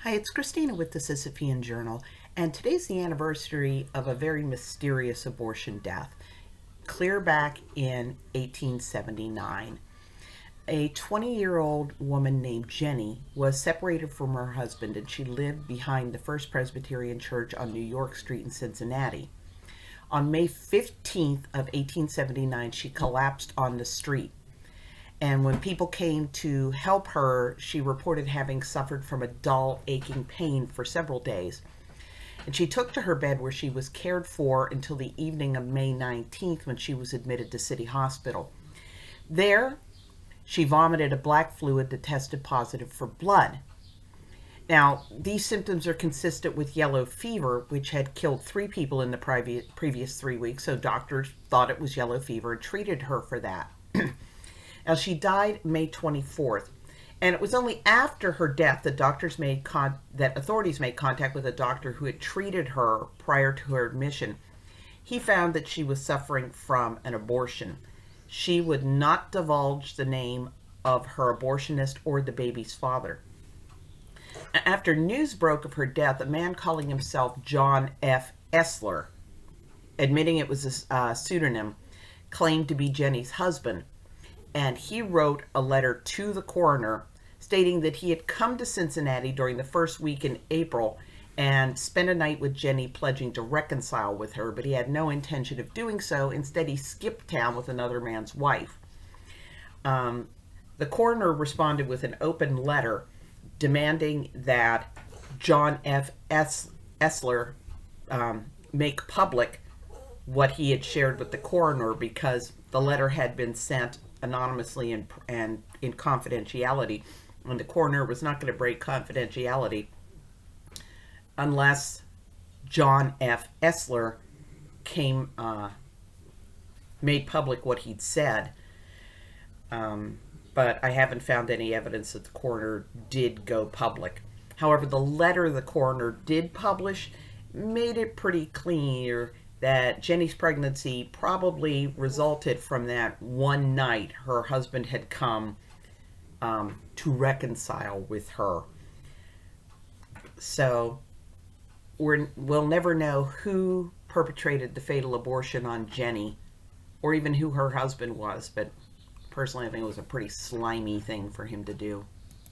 Hi, it's Christina with the Sisyphean Journal, and today's the anniversary of a very mysterious abortion death, clear back in 1879. A 20-year-old woman named Jennie was separated from her husband, and she lived behind the First Presbyterian Church on New York Street in Cincinnati. On May 15th of 1879, she collapsed on the street. And when people came to help her, she reported having suffered from a dull, aching pain for several days. And she took to her bed, where she was cared for until the evening of May 19th, when she was admitted to City Hospital. There, she vomited a black fluid that tested positive for blood. Now, these symptoms are consistent with yellow fever, which had killed 3 people in the previous 3 weeks, so doctors thought it was yellow fever and treated her for that. Now, she died May 24th, and it was only after her death that authorities made contact with a doctor who had treated her prior to her admission. He found that she was suffering from an abortion. She would not divulge the name of her abortionist or the baby's father. After news broke of her death, a man calling himself John F. Essler, admitting it was a pseudonym, claimed to be Jennie's husband. And he wrote a letter to the coroner stating that he had come to Cincinnati during the first week in April and spent a night with Jennie, pledging to reconcile with her, but he had no intention of doing so. Instead, he skipped town with another man's wife. The coroner responded with an open letter demanding that John F. Essler make public what he had shared with the coroner, because the letter had been sent anonymously and in confidentiality, and the coroner was not going to break confidentiality unless John F. Essler made public what he'd said. But I haven't found any evidence that the coroner did go public. However, the letter the coroner did publish made it pretty clear that Jennie's pregnancy probably resulted from that one night her husband had come to reconcile with her. So we'll never know who perpetrated the fatal abortion on Jennie, or even who her husband was, but personally I think it was a pretty slimy thing for him to do.